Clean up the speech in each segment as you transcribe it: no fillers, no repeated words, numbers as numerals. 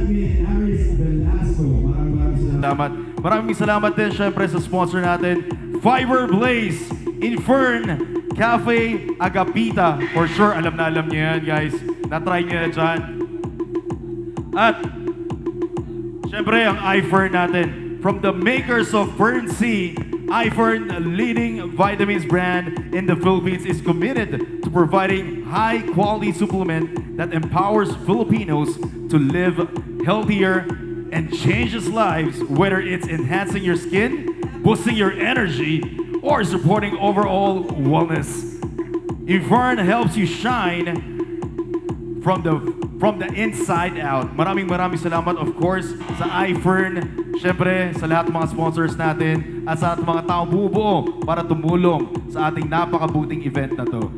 Admin Aris Velasco. Maraming salamat din syempre sa sponsor natin, Fiber Blaze, Infern, Cafe Agapita. For sure, alam na alam niyo yan, guys. Na-try niyo na dyan. At syempre, ang iFern natin. From the makers of Fern C, iFern, a leading vitamins brand in the Philippines, is committed to providing high-quality supplement that empowers Filipinos to live healthier and changes lives, whether it's enhancing your skin, boosting your energy, or supporting overall wellness. Infern helps you shine from the inside out. Maraming salamat, of course, sa iFern, syempre sa lahat ng mga sponsors natin at sa lahat ng mga taong bumubuo para tumulong sa ating napakabuting event na to.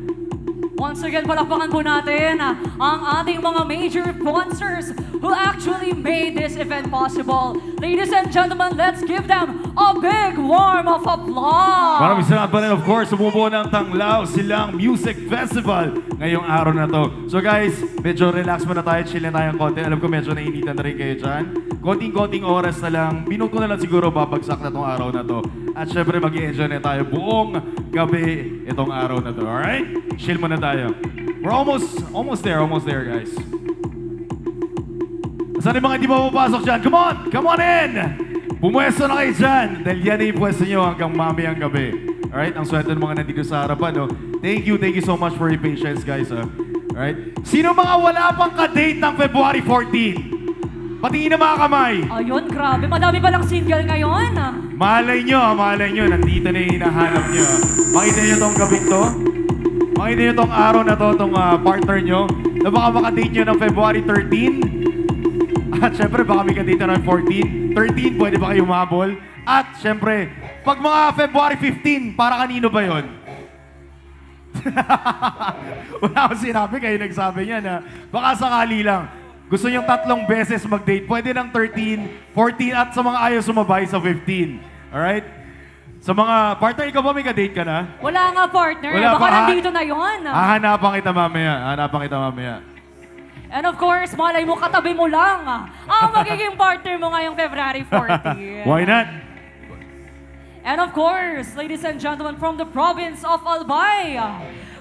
Once again, palakpakan po natin ang ating mga major sponsors who actually made this event possible. Ladies and gentlemen, let's give them a big warm of applause. Maraming salamat pa rin, of course, bumubuo ng Tanglaw Silang Music Festival ngayong araw na to. So guys, medyo relax muna tayo, chill na tayo ng konti. Alam ko medyo nainitan na rin kayo dyan. Konting-konting oras na lang, minuto na lang siguro babagsak na tong araw na to. At syempre mag-i-enjoy na tayo buong gabi itong araw na to. Alright? Chill muna tayo. We're almost there guys. Saan yung mga hindi pa papasok dyan? Come on in! Pumwesto na kayo dyan! Dahil yan yung pwesto nyo hanggang mamayang gabi. Alright? Ang swerte ng mga nandito sa harapan, no? Thank you so much for your patience, guys. Alright? Sino mga wala pang ka-date ng February 14? Patingin na mga kamay. Ayun, grabe. Madami palang single ngayon. Malay nyo, nandito na yung hinahanap nyo. Makita nyo tong gabing to? Makita nyo tong araw na to, tong partner nyo, na baka makadate nyo ng February 13. At syempre, baka may kadate na ng 14. 13, pwede ba kayo umabol? At syempre, pag mga February 15, para kanino ba yon? Wala akong sinabi, kayo nagsabi niya na baka sakali lang. Gusto niyong 3 beses mag-date, pwede ng 13, 14, at sa mga ayaw sumabay sa 15. Alright? Sa mga partner, ikaw ba may ka-date ka na? Wala nga, partner. Wala Baka pa, nandito na yon. Hahanapan kita mamaya. And of course, malay mo, katabi mo lang ang magiging partner mo ngayong February 14. Why not? And of course, ladies and gentlemen, from the province of Albay,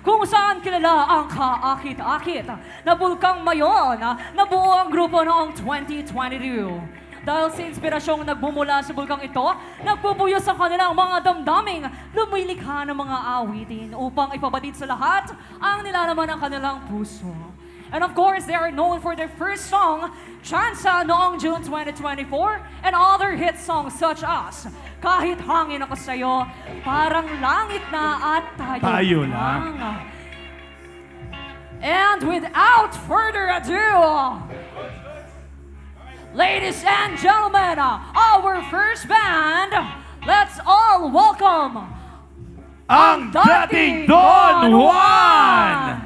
kung saan kilala ang kaakit-akit na bulkang Mayon, nabuo ang grupo noong 2022. Dahil sa inspirasyong nagbumula sa bulkang ito, nagpupuyo sa kanilang mga damdaming lumilikha ng mga awitin upang ipabatid sa lahat ang nilalaman ng kanilang puso. And of course, they are known for their first song, Chansa, noong June 2024, and other hit songs such as Kahit Hangin Ako Sa'yo, Parang Langit Na at Tayo Lang. And without further ado, ladies and gentlemen, our first band, let's all welcome Ang dating Don Juan!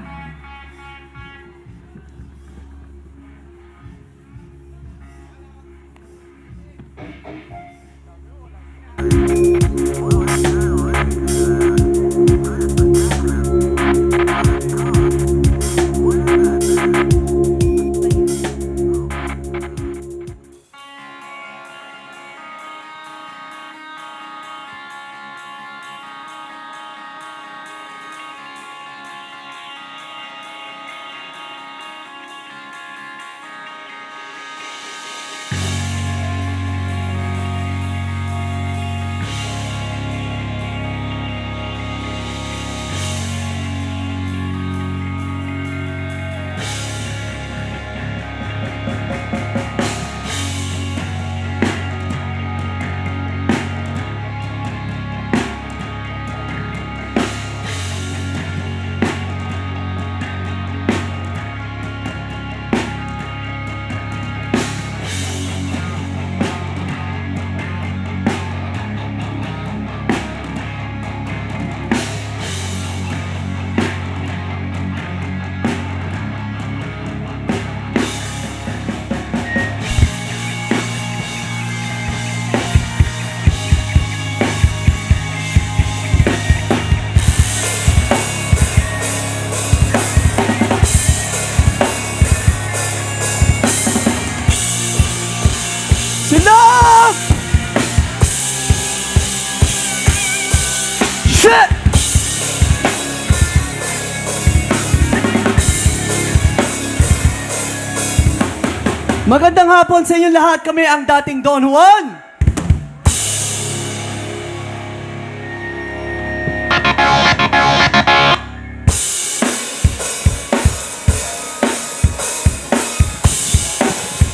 Magandang hapon sa inyo lahat. Kami ang dating Don Juan.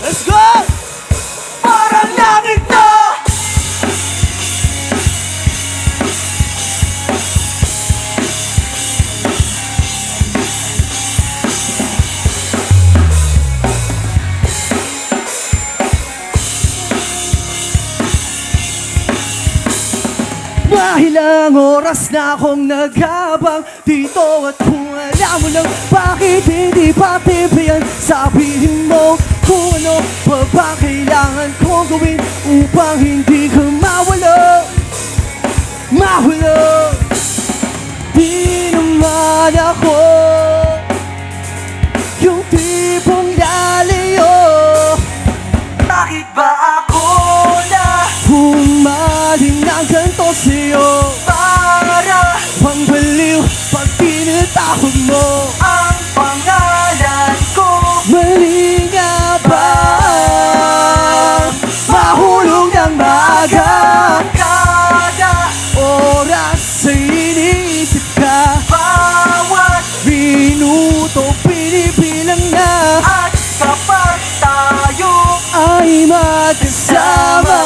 Let's go! Parang langit na! Mahilang oras na akong naghabang dito at kung alam mo lang bakit hindi patibayan, sabihin mo kung ano pa ba kailangan kong gawin upang hindi ka mawala. Mawala. Di naman ako yung tipong lalayo. Bakit ba ako na humaling ng ganito sa'yo? Para bang baliw pag tinatawag mo ang pangalan ko. Mali nga ba mahulog ng maaga? Kada oras ay iniisip ka, bawat minuto pinibilang na. At kapag tayo ay magkasama,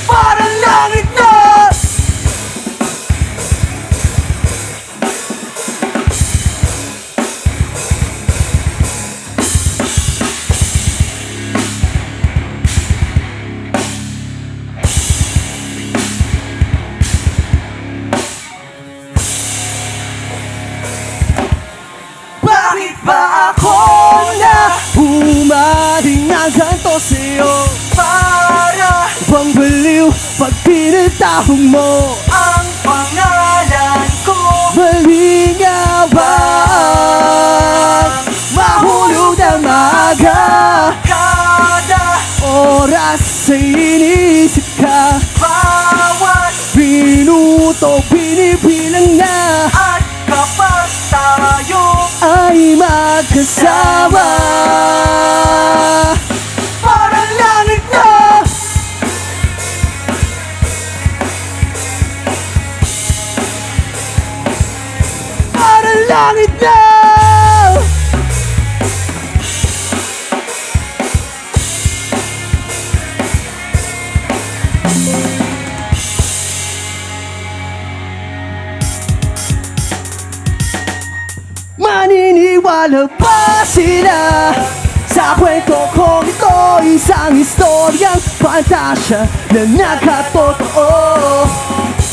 parang langit na. Bakit ba ako na humaling na ganito sa'yo? Para bang baliw pag tinatawag mo ang pangalan ko. Mali nga ba mahulog ng maaga? Kada oras ay iniisip ka, bawat minuto binibilang na. At kapag tayo ay magkasama, parang langit na. Parang langit na. Maniniwala ba sila sa kwento kong ito? Isang istoryang pantasya na nakatotoo.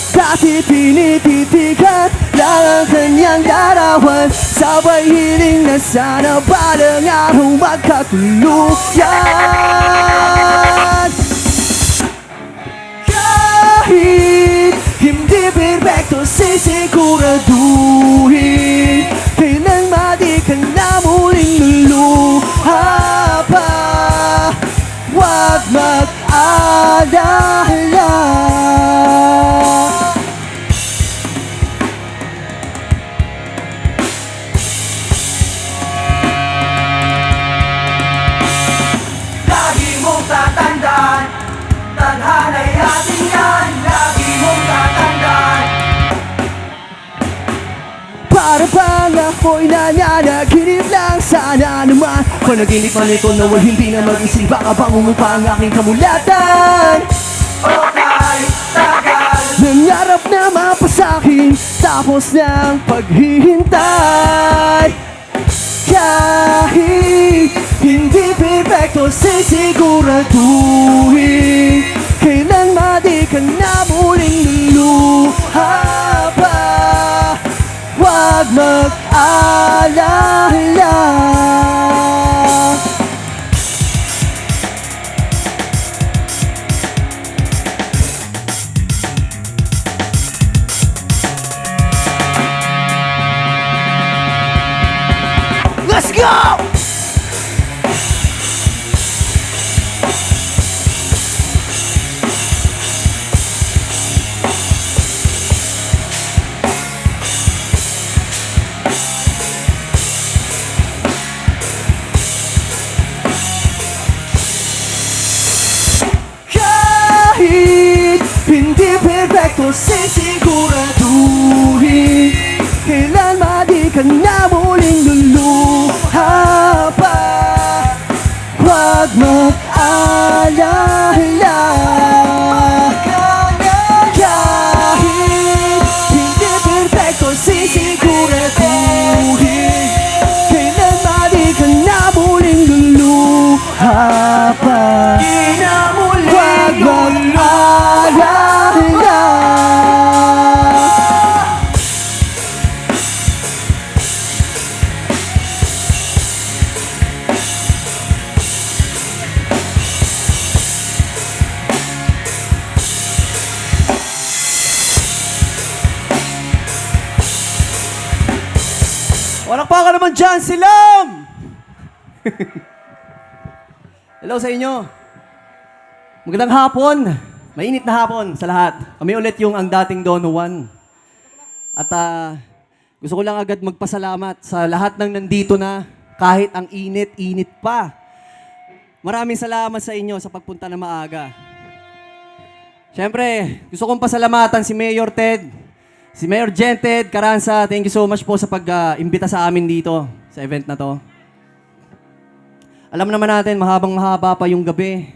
Dati tinititigan lang ang kanyang larawan, sabay hiling na sana balang araw magkatuluyan. Kahit hindi perfecto, sisiguraduhin kailan madi ka na muling luluha pa. Huwag mag-alala. Lagi mong tatandaan, tadhana'y atin yan. Lagi mong tatandaan, para bang ako'y nananaginip lang. Sana naman panaginip man ito na hindi na mag-isip. Baka bang umupa ang aking kamulatan. O kahit tagal, nangarap na mapasakin, tapos ng paghihintay. Kahit hindi perfecto, sisiguraduhin kailan madi ka na muling luluha pa. Huwag mag-alala. Let's go! Hindi perfecto, sisiguraduhin kailan di ka na muling luluha pa. Huwag mag-alala, kahit hindi perfecto, sisiguraduhin kailan di ka na muling luluha pa. Huwag mag-alala. Palakpakan naman dyan, Silam! Hello sa inyo. Magandang hapon. Mainit na hapon sa lahat. Kami ulit yung ang dating Don Juan. At gusto ko lang agad magpasalamat sa lahat ng nandito na kahit ang init pa. Maraming salamat sa inyo sa pagpunta na maaga. Siyempre, gusto kong pasalamatan si Mayor Ted, si Mayor Jented Caranza. Thank you so much po sa pag-imbita sa amin dito sa event na to. Alam naman natin, mahabang-mahaba pa yung gabi.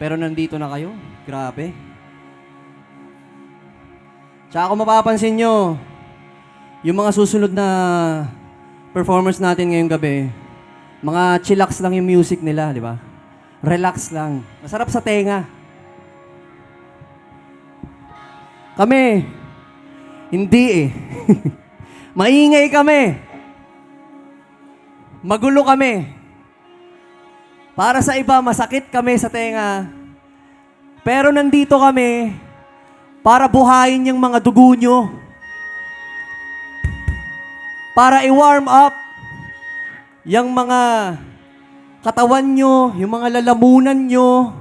Pero nandito na kayo. Grabe. Tsaka kung mapapansin nyo, yung mga susunod na performers natin ngayong gabi, mga chillax lang yung music nila, di ba? Relax lang. Masarap sa tenga. Kami, hindi eh. Maingay kami. Magulo kami. Para sa iba, masakit kami sa tenga. Pero nandito kami para buhayin yung mga dugo nyo. Para i-warm up yung mga katawan nyo, yung mga lalamunan nyo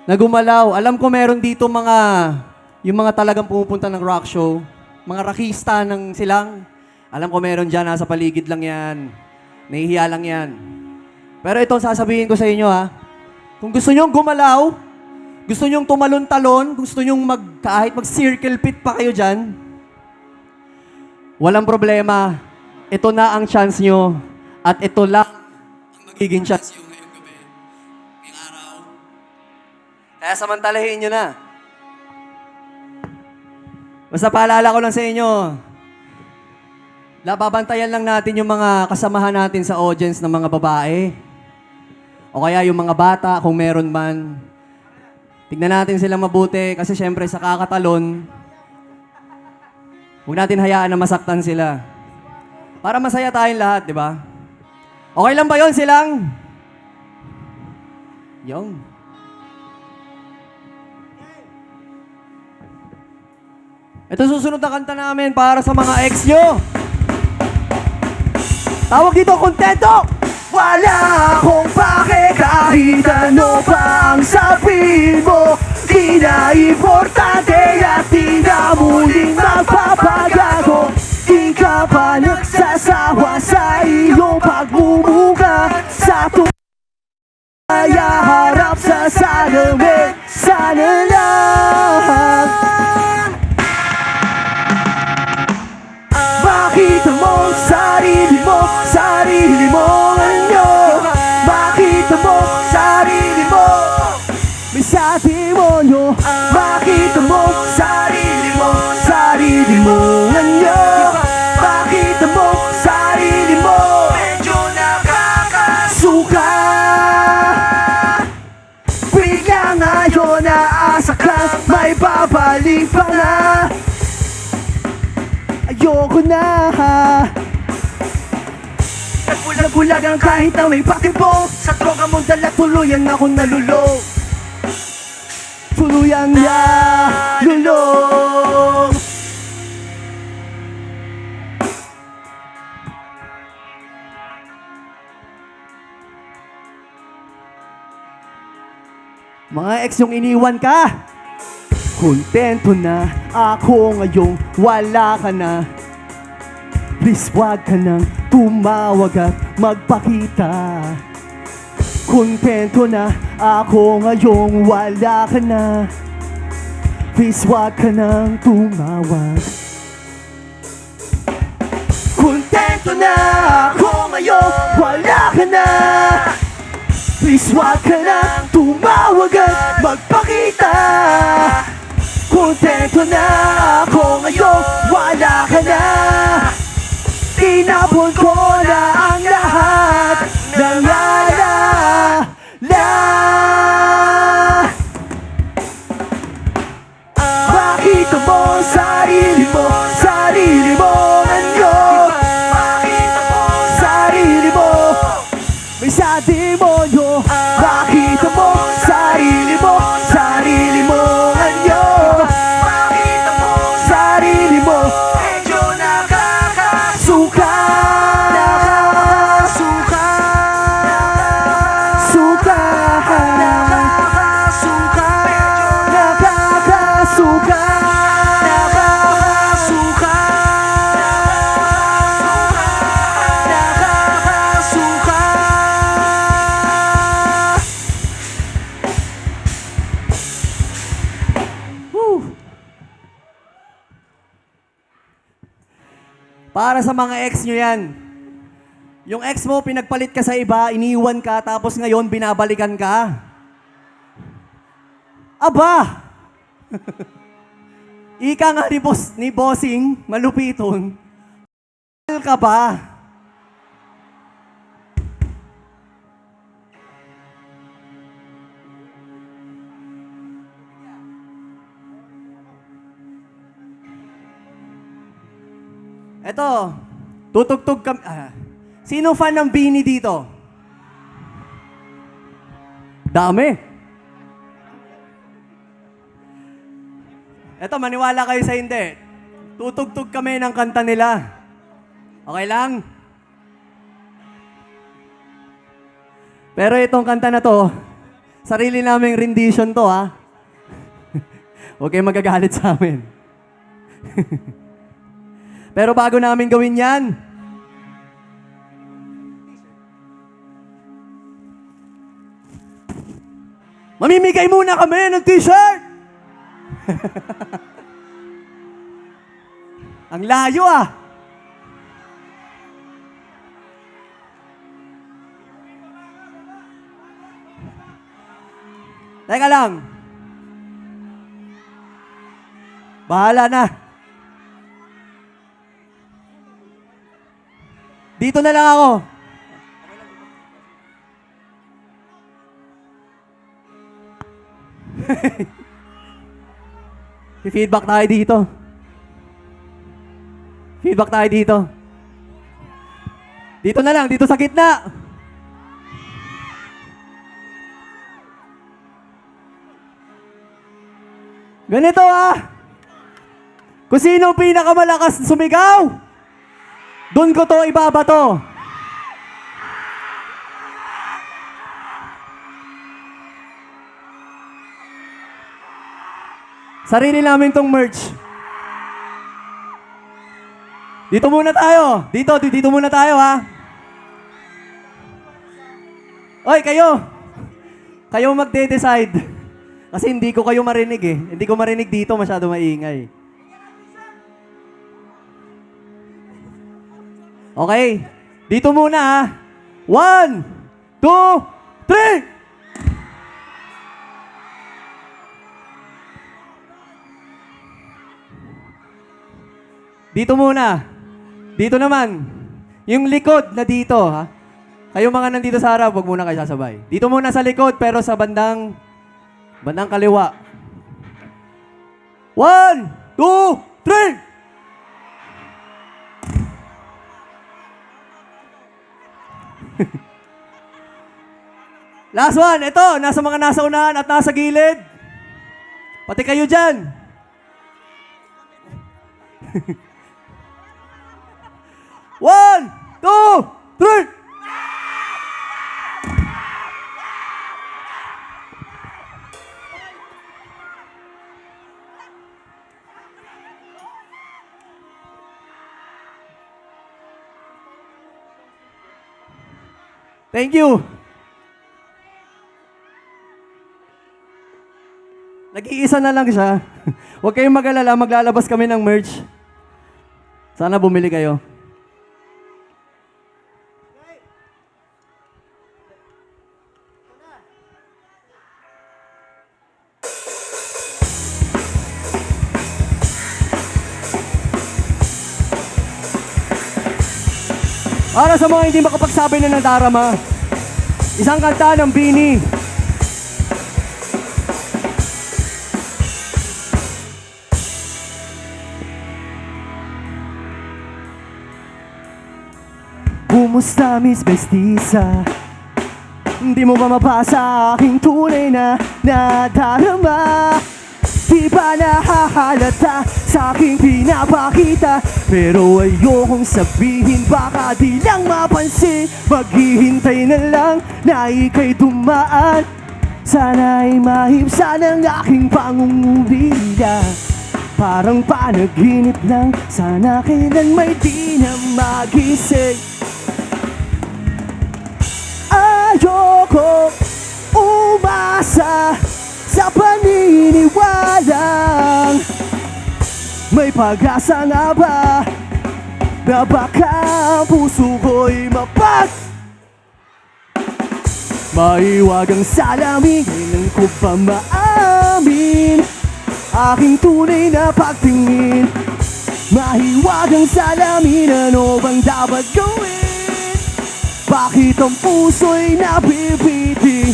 na gumalaw. Alam ko meron dito yung mga talagang pumupunta ng rock show, mga rockista ng silang. Alam ko meron dyan, nasa paligid lang yan. Nahihiya lang yan. Pero itong sasabihin ko sa inyo kung gusto nyong gumalaw, gusto nyong tumalon-talon, gusto nyong kahit mag-circle pit pa kayo dyan, walang problema. Ito na ang chance nyo. At ito lang ang magiging chance nyo ngayong gabi. Ngayong araw. Kaya samantalahin nyo na. Basta paalala ko lang sa inyo, babantayan lang natin yung mga kasamahan natin sa audience ng mga babae. O kaya yung mga bata, kung meron man. Tignan natin sila mabuti kasi syempre sa kakatalon, huwag natin hayaan na masaktan sila. Para masaya tayong lahat, di ba? Okay lang ba yon silang? Yung. Ito susunod na kanta namin para sa mga ex nyo. Tawag dito, kontento! Wala akong pake kahit ano pa ang sabihin mo. Di na importante at di na muling magpapabago. Di ka pa nagsasawa sa iyong pagmumuka. Sa kaya harap sa salamin, sana lang makita mo sarili mo, sarili mo anyo. Makita mo sarili mo, may demonyo. Makita mo sarili mo, sarili mo anyo. Makita mo sarili mo, medyo nakakasuka. Bigla ngayon naasa ka, may babalik pa na. Ayoko na. Nagbulag-bulagan kahit na may pakibong. Sa droga mong dala, tuluyan akong nalulong. Tuluyang nalulong. Mga ex yung iniwan ka. Kontento na ako ngayong wala ka na. Please wag ka nang tumawag at magpakita. Kontento na ako ngayong wala ka na. Please wag ka nang tumawag. Kontento na ako ngayon, wala ka na. Please wag ka nang tumawag at magpakita. Kontento na ako ngayon, wala ka na. Tinapon ko na ang lahat ng la. Makita mo sarili mo, sarili mo ngayon. Makita mo sarili mo, may sa demonyo. Makita mo sarili mo, sarili mo ngayon. Makita mo sarili mo, medyo nakakasuka. Nakakasuka. Suka. Nakakasuka. Nakakasuka. Nakakasuka. Nakakasuka. Woo. Para sa mga ex nyo yan. Yung ex mo, pinagpalit ka sa iba, iniwan ka, tapos ngayon binabalikan ka. Aba! Ika nga ni Bossing, malupiton. Ka ba? Eto, tutugtog kami. Sino fan ng Bini dito? Dami. Eto, maniwala kayo sa hindi. Tutugtog kami ng kanta nila. Okay lang? Pero itong kanta na to, sarili naming rendition to, ha? Huwag kayong magagalit sa amin. Pero bago namin gawin yan, mamimigay muna kami ng t-shirt! Ang layo ah! Teka lang. Bahala na. Dito na lang ako. Feedback tayo dito. Feedback tayo dito. Dito na lang, dito sa gitna. Ganito ah. Kung sino pinakamalakas sumigaw, doon ko to ibabato. Sarili namin tong merch. Dito muna tayo. Dito muna tayo ha. Oy, kayo. Kayo magde-decide. Kasi hindi ko kayo marinig eh. Hindi ko marinig dito, masyado maingay. Okay. Dito muna ha. 1, 2, 3! Dito muna. Dito naman. Yung likod na dito, ha? Kayo mga nandito sa harap, wag muna kayo sasabay. Dito muna sa likod, pero sa bandang kaliwa. 1, 2, 3! Last one. Ito, nasa mga nasa unahan at nasa gilid. Pati kayo dyan. One, two, three. Thank you. Nag-iisa na lang siya. Huwag kayong mag-alala, maglalabas kami ng merch. Sana bumili kayo. Para sa mga hindi makapagsabi na nadarama, isang kanta ng Bini. Kumusta, Miss Mestiza? Hindi mo ba mabasa aking tunay na nadarama? Di ba nahahalata sa aking pinapakita? Pero ayokong sabihin, baka di lang mapansin. Maghihintay na lang na ika'y dumaan. Sana ay mahibsan ang aking pangungulila. Parang panaginip lang, sana kailan may di na magising. Ayoko umasa sa paniniwalang may pag-asa nga ba na baka ang puso ko'y maiwagang salamin. Kailan ko pa maamin aking tunay na pagtingin? Mahiwagang salamin, ano bang dapat gawin? Bakit ang puso'y nabibitin?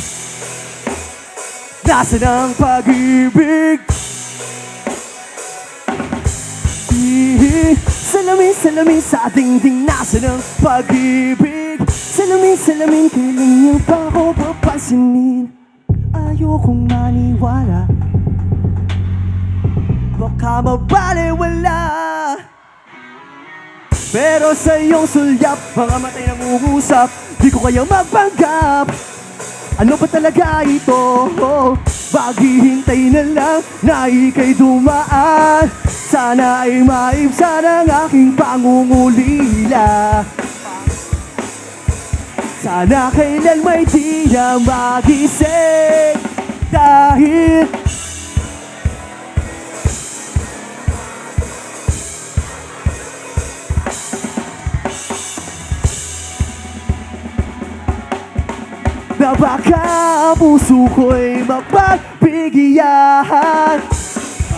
Nasaan ang pag-ibig? Salamin, salamin sa dingding, nasaan ang pag-ibig? Salamin, salamin, kailan niyo pa ako papansinin? Ayokong maniwala, baka mabaliwala. Pero sa iyong sulyap, mga matay nang uusap, di ko kaya magpanggap. Ano ba talaga ito? Maghihintay na lang na ika'y dumaan. Sana ay maibsan ang aking pangungulila. Sana kailan may di na magising. Dahil na baka ang puso ko'y mapagbigyan.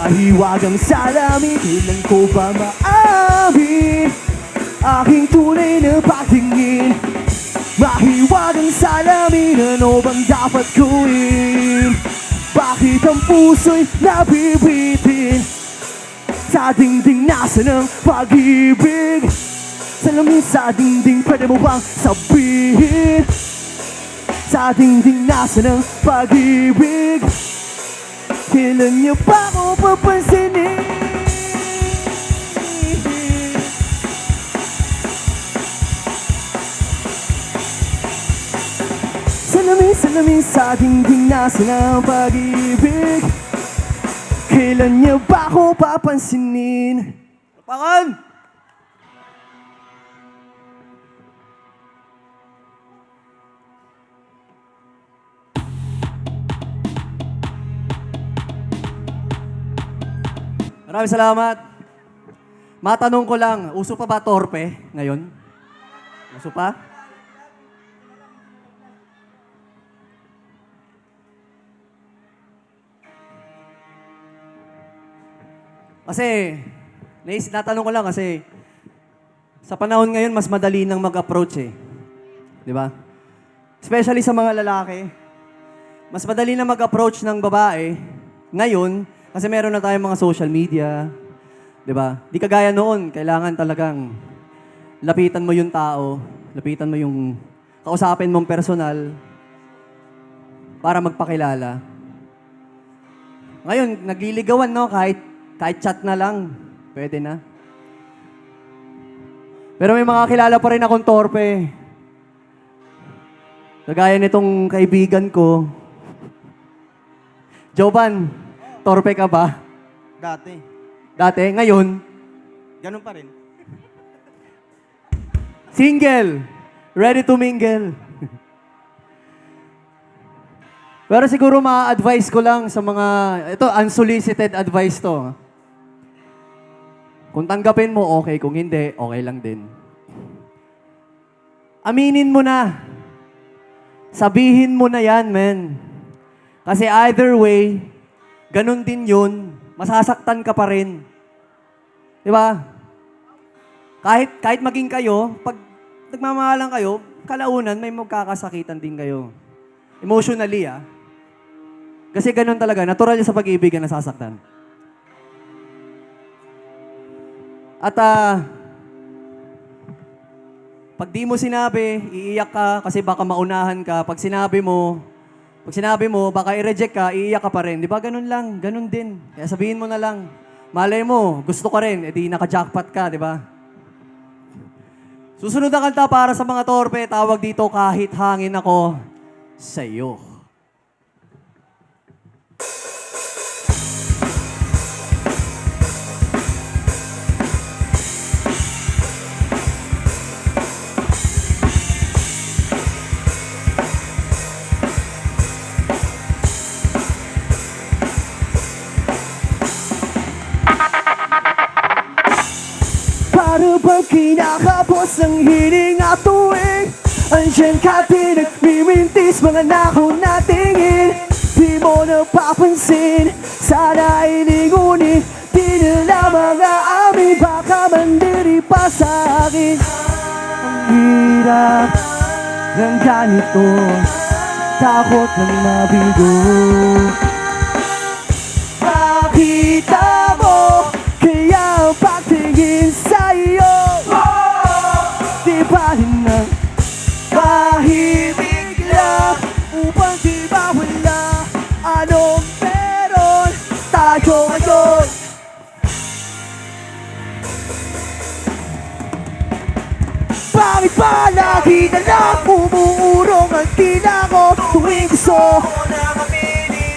Mahiwagang salamin, kailan ko ba maamin aking tunay na pagtingin? Mahiwagang salamin, ano bang dapat gawin? Bakit ang puso'y nabibitin? Sa dingding, nasaan ang pag-ibig? Salamin sa dingding, pwede mo bang sabihin? Sa dingding, nasaan ang pag-ibig? Kailan niyo pa ako papansinin? Salamin, salamin sa dingding, nasaan ang pag-ibig? Kailan niyo ba ako papansinin? Pakan! Maraming salamat. Matanong ko lang, uso pa ba torpe ngayon? Uso pa? Kasi, natanong ko lang kasi, sa panahon ngayon, mas madali nang mag-approach eh. Di ba? Especially sa mga lalaki. Mas madali na mag-approach ng babae ngayon, kasi meron na tayong mga social media, di ba? Di kagaya noon, kailangan talagang lapitan mo yung tao, lapitan mo yung kausapin mong personal para magpakilala. Ngayon, nagliligawan, no? Kahit chat na lang, pwede na. Pero may mga kilala pa rin akong torpe. Kagaya nitong kaibigan ko. Jovan, torpe ka ba? Dati. Dati? Ngayon? Ganun pa rin. Single. Ready to mingle. Pero siguro ma-advise ko lang sa mga, ito, unsolicited advice to. Kung tanggapin mo, okay. Kung hindi, okay lang din. Aminin mo na. Sabihin mo na yan, men. Kasi either way, ganun din yun. Masasaktan ka pa rin. Di ba? Kahit maging kayo, pag nagmamahalan kayo, kalaunan may magkakasakitan din kayo. Emotionally, ah. Kasi ganun talaga, natural yun sa pag-ibig na nasasaktan. At pag di mo sinabi, iiyak ka kasi baka maunahan ka. Pag sinabi mo, baka i-reject ka, iiyak ka pa rin. Di ba? Ganun lang, ganun din. Kaya sabihin mo na lang. Malay mo, gusto ka rin, edi naka-jackpot ka, di ba? Susunod na kanta para sa mga torpe, tawag dito kahit hangin ako sa'yo. Para bang kinakapos ang hiling at tuwing andyan ka di nagmimintis mga nakaw na tingin. Di mo napapansin, sana ay lingunin. Di nila mga amin, baka mandiri pa sa akin. Ang hirap ng ganito, takot ng mabigo. Makita mo, kaya ang pagtingin sa'yo di ba rin ng mahimik lang upang di mawala anong meron tayo ngayon. Bakit ba lagi na lang umuurong ang tila ko tuwing gusto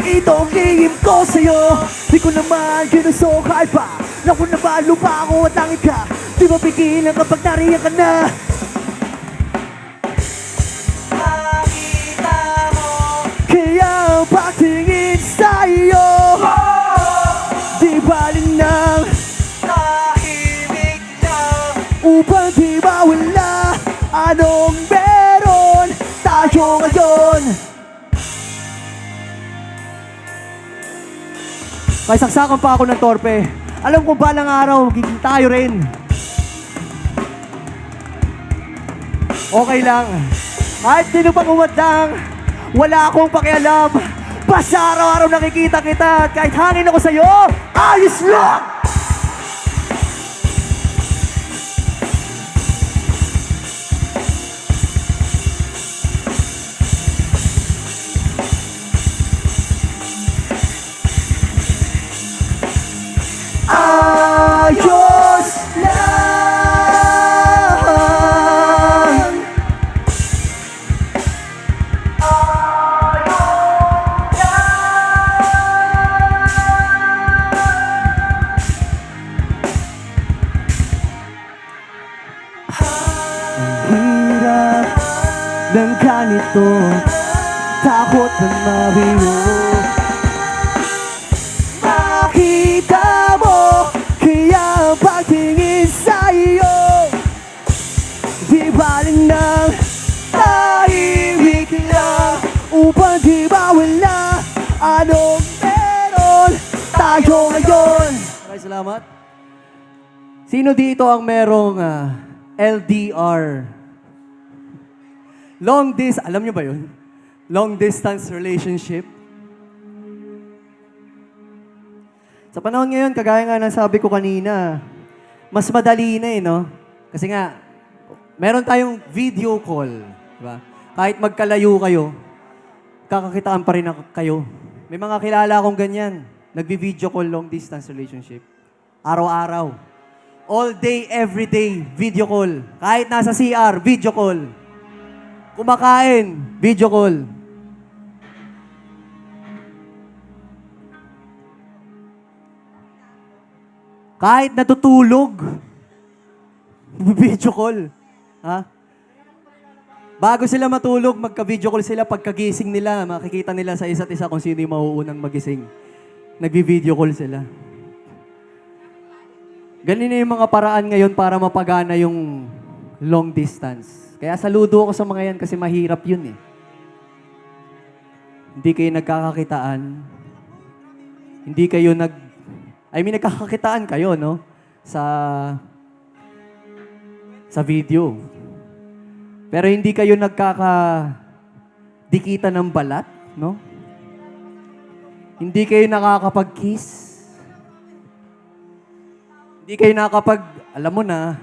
itong lihim ko sa'yo? Di ko naman ginusto kahit pa naku na ba lupa ako at langit ka. Di ba pigilan kapag nariyan ka na? Makita mo, kaya ang pagtingin sa'yo di balin ng tahimik lang upang di mawala anong meron tayo ngayon. May saksakan pa ako ng torpe. Alam ko balang araw, giging tayo rin. Okay lang. Kahit sino pang umadang, wala akong pakialam. Basta araw-araw nakikita kita at kahit hangin ako sa'yo, ayos lang! Ayos lang. Ang hirap ng ganito, takot ng mabigo. Makita mo, kaya ang pagtingin sa'yo di baling ng tahimik lang upang di mawala anong meron tayo ngayon. Maraming salamat. Sino dito ang merong LDR? Alam nyo ba yun? Long distance relationship. Sa panahon ngayon, kagaya nga ng sabi ko kanina, mas madali na no? Kasi nga, meron tayong video call. Diba? Kahit magkalayo kayo, kakakitaan pa rin kayo. May mga kilala akong ganyan. Nagbi-video call long distance relationship. Araw-araw. All day, every day, video call. Kahit nasa CR, video call. Kumakain, video call. Kahit natutulog, video call. Ha? Bago sila matulog, magka-video call sila. Pagkagising nila, makikita nila sa isa't isa kung sino yung mauunang magising. Nagvi-video call sila. Ganun na yung mga paraan ngayon para mapagana yung long distance. Kaya saludo ako sa mga yan kasi mahirap yun eh. Hindi kayo nagkakakitaan. Hindi kayo nagkakakitaan kayo, no? Sa video. Pero hindi kayo nagkakadikita ng balat, no? Hindi kayo nakakapag-kiss. Hindi kayo alam mo na.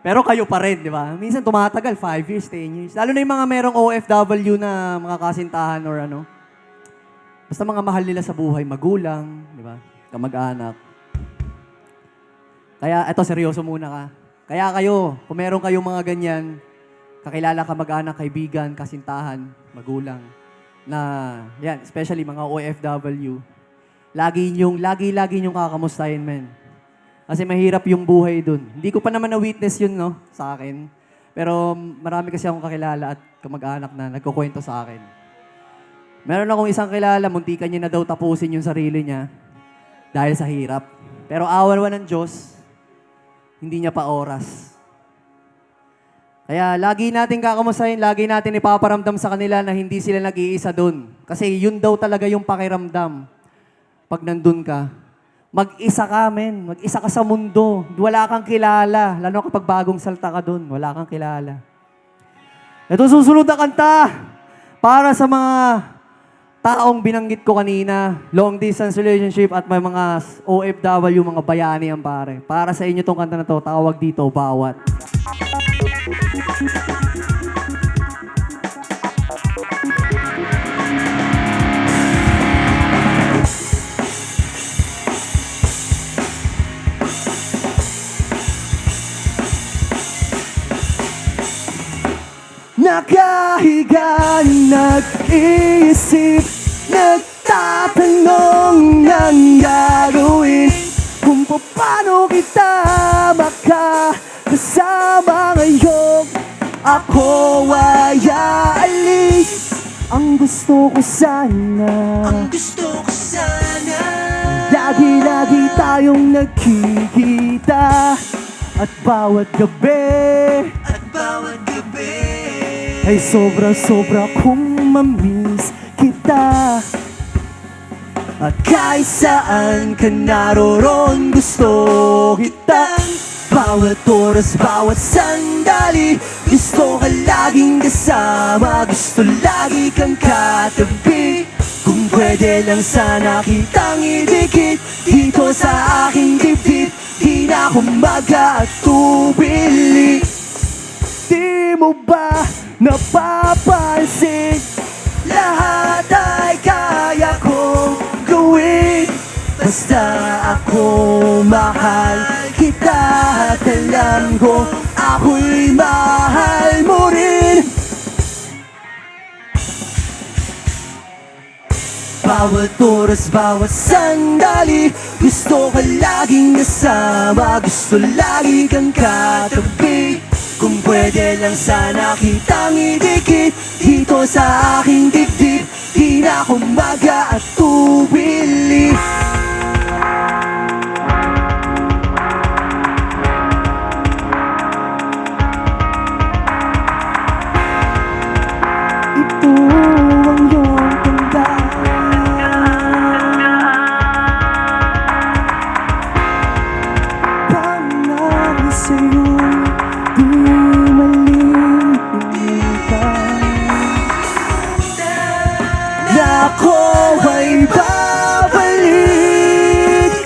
Pero kayo pa rin, di ba? Minsan tumatagal, 5 years, 10 years. Lalo na yung mga merong OFW na mga kasintahan or ano. Basta mga mahal nila sa buhay, magulang, di ba? Kamag-anak. Kaya, eto, seryoso muna ka. Kaya kayo, kung meron kayong mga ganyan, kakilala kamag-anak, kaibigan, kasintahan, magulang, na, yan, especially mga OFW, lagi nyong kakamustahin, men. Kasi mahirap yung buhay dun. Hindi ko pa naman na-witness yun, no, sa akin. Pero marami kasi akong kakilala at kamag-anak na nagkukwento sa akin. Meron akong isang kilala, muntikan niya na daw tapusin yung sarili niya dahil sa hirap. Pero awan ng Diyos, hindi niya pa oras. Kaya lagi natin kakamustahin, lagi natin ipaparamdam sa kanila na hindi sila nag-iisa dun. Kasi yun daw talaga yung pakiramdam. Pag nandun ka, mag-isa ka, men. Mag-isa ka sa mundo. Wala kang kilala. Lalo kapag bagong salta ka dun, wala kang kilala. Ito susunod na kanta para sa mga taong binanggit ko kanina, long distance relationship at may mga OFW, mga bayani ang pare. Para sa inyo tong kanta na to, tawag dito, Bawat. Nakahiga, nag-iisip, nagtatanong ng gagawin kung paano kita makakasama ngayon. Ako ay aalis. Ang gusto ko sana lagi-lagi tayong nagkikita. At bawat gabi ay sobra-sobra kong mamiss kita. At kahit saan ka naroon, gusto kitang bawat oras, bawat sandali. Gusto ka laging kasama, gusto lagi kang katabi. Kung pwede lang sana kitang idikit dito sa aking dibdib, di na ako mag-atubili. Di mo ba napapansin? Lahat ay kaya kong gawin. Basta ako mahal kita at alam ko ako'y mahal mo rin. Bawat oras, bawat sandali, gusto ka laging kasama, gusto lagi kang katabi. Kung pwede lang sana kitang idikit dito sa aking dibdib, di na ako mag-aatubili. Ito ang iyong tanda. Pangako sa'yo, di malilimutan na ako ay babalik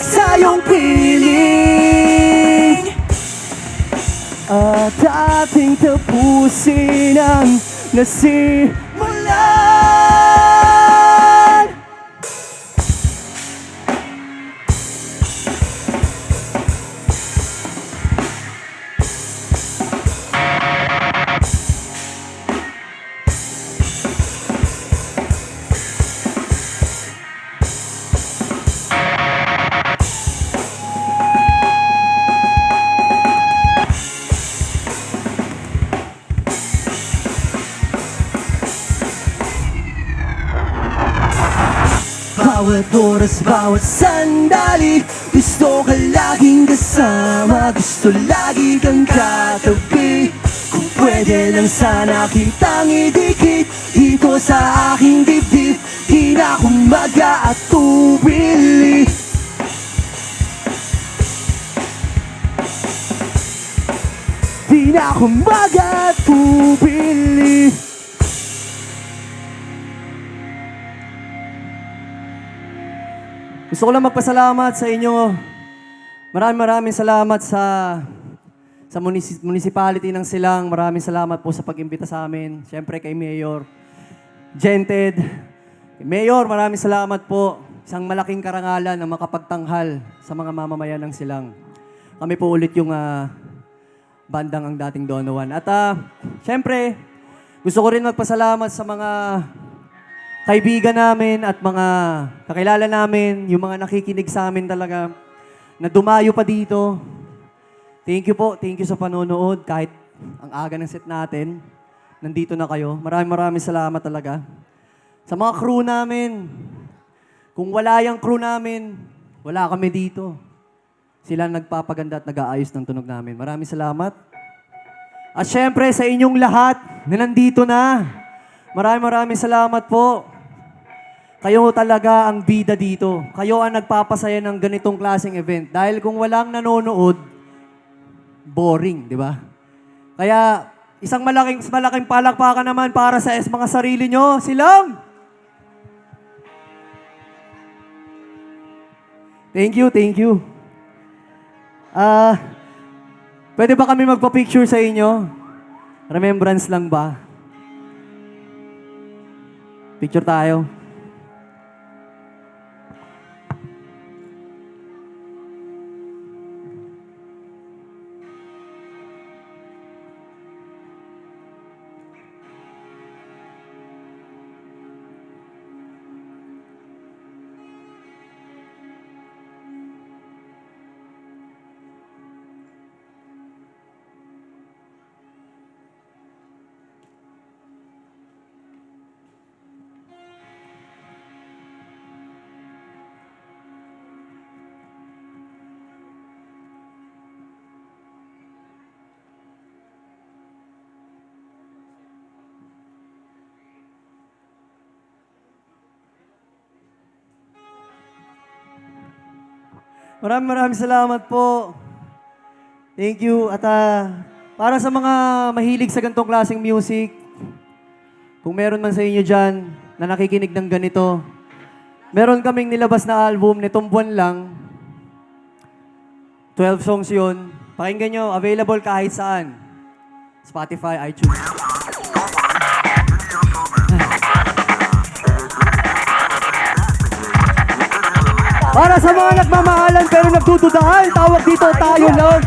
sa iyong piling at ating tapusin ang nasimulan. bawat oras, bawat sandali. Gusto ka laging kasama, gusto lagi kang katabi. Kung pwede lang sana kitang idikit dito sa aking dibdib, di na ako mag-aatubili. Di na ako mag-aatubili. Gusto ko lang magpasalamat sa inyo. Maraming salamat sa municipality ng Silang. Maraming salamat po sa pag-imbita sa amin. Siyempre kay Mayor Gented. Mayor, maraming salamat po. Isang malaking karangalan na makapagtanghal sa mga mamamayan ng Silang. Kami po ulit yung bandang ang dating Donovan. At siyempre, gusto ko rin magpasalamat sa mga kaibigan namin at mga kakilala namin, yung mga nakikinig sa amin talaga, na dumayo pa dito. Thank you po. Thank you sa panonood. Kahit ang aga ng set natin, nandito na kayo. Maraming salamat talaga. Sa mga crew namin, kung wala yung crew namin, wala kami dito. Sila nagpapaganda at nag-aayos ng tunog namin. Maraming salamat. At syempre sa inyong lahat na nandito na, maraming salamat po. Kayo talaga ang bida dito. Kayo ang nagpapasaya ng ganitong klaseng event. Dahil kung walang nanonood, boring, di ba? Kaya isang malaking palakpakan naman para sa mga sarili nyo. Silang! Thank you. Pwede ba kami magpa-picture sa inyo? Remembrance lang ba? Picture tayo. Maraming salamat po. Thank you. At para sa mga mahilig sa ganitong klaseng music, kung meron man sa inyo dyan na nakikinig ng ganito, meron kaming nilabas na album nitong buwan lang. 12 songs yun. Pakinggan nyo, available kahit saan. Spotify, iTunes. Para sa mga nagmamahalan pero nagdududahan, tawag dito tayo lang.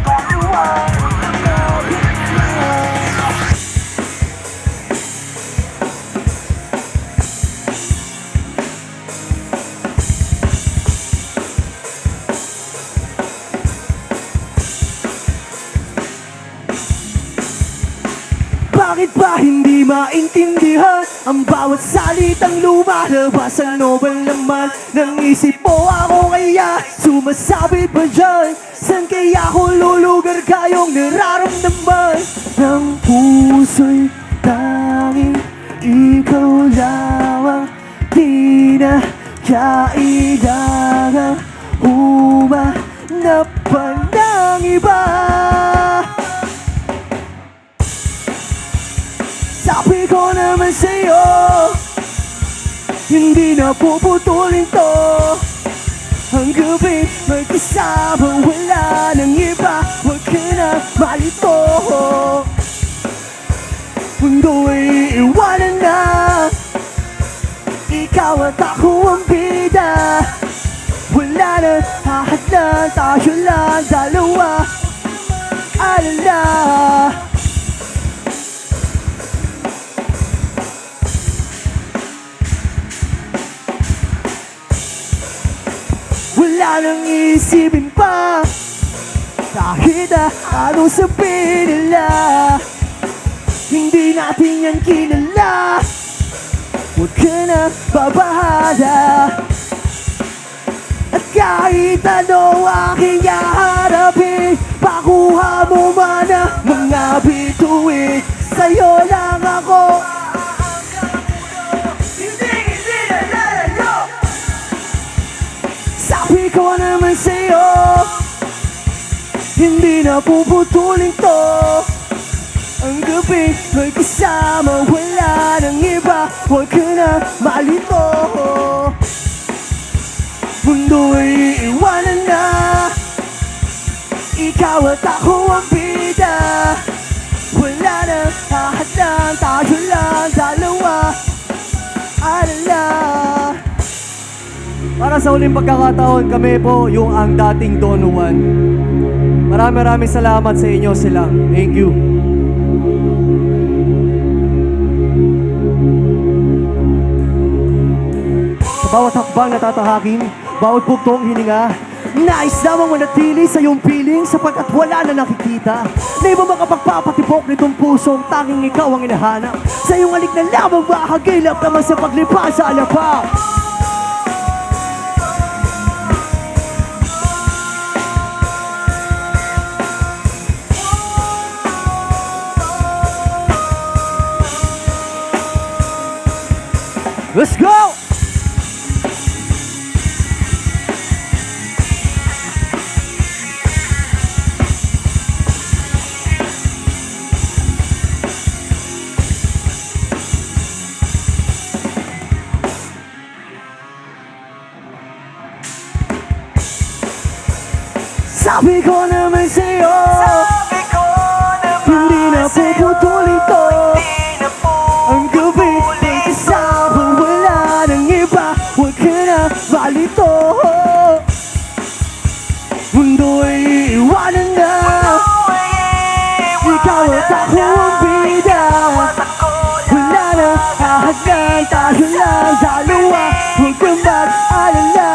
Bakit ba hindi maintindihan ang bawat salitang lumalabas sa nobel naman ng isip mo? Ako kaya sumasabit ba dyan? San kaya ko lulugar kayong nararamdaman? Ng puso'y tanging ikaw lamang, di na kailangang humanap pa ng iba. Sabi ko naman sa'yo, hindi na puputulin to. Ang gabi magkasama, wala nang iba. Huwag ka na malito. Mundo ay iwanan na, ikaw at ako ang bida. Wala na hahadlan, tayo lang dalawa. Alala. Wala nang isipin pa, kahit anong sabihin nila. Hindi natin yan kilala, huwag ka na babahala. Kahit ano aking haharapin, pakuha mo man ang mga bituin. Sa'yo lang ako hindi na lalayo. Sabi ko naman sa'yo, hindi na puputulin to. Ang gabi may kasama, wala nang iba. Huwag ka na malito. Mundo'y iiwanan na, ikaw at ako ang bida. Wala na hahadlang, tayo lang dalawa. Alala. Para sa uling pagkakataon, kami po yung ang dating Don Juan. Maraming salamat sa inyo sila. Thank you. Sa bawat hakbang na tatahakin, bawat bugtong hininga, nais lamang manatili sa iyong piling sapagkat wala na nakikita. Di ba makapagpapatibok nitong pusong tanging ikaw ang hinahanap? Sa iyong alik na lamang makakagilap naman sa paglipas sa alapaw. Let's go! Sabi ko naman sa'yo, hindi na puputulin to. Ang gabi may kasama, wala nang iba. Huwag ka na malito. Mundo'y iiwanan na, ikaw at ako ang bida. Wala na hahadlang, tayo lang dalawa. Huwag kang mag-alala.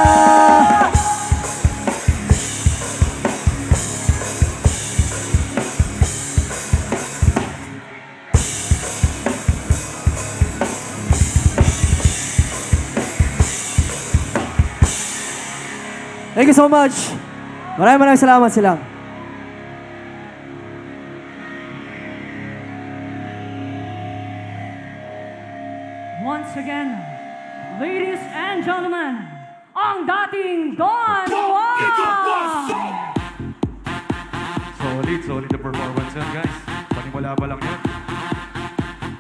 Thank you so much. Maraming salamat sila. Once again, ladies and gentlemen, ang dating Don Juan! Solid na performance yan, guys. Panimula pa lang yan.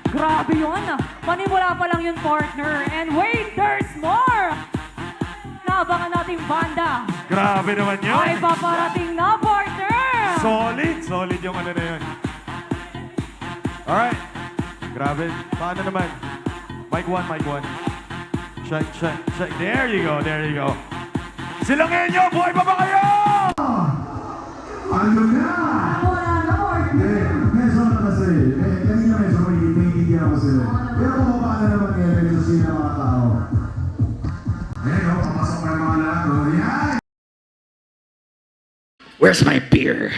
Grabe yun! Panimula pa lang yun, partner. And wait, there's more! Naabangan nating banda. Grabe naman yun. Ay paparating na, partner! Solid yung ano na yun. Alright. Grabe. Paano naman? Mic 1. Check. There you go. Silang inyo, buhay pa ba kayo? Ano na? Medyo na kasi. Kanina medyo may higyan ako sila. Pero bumaba na naman ngayon, medyo sila mga tao. Ayun, papasok na yung mga lahat. Yan! Where's my beer?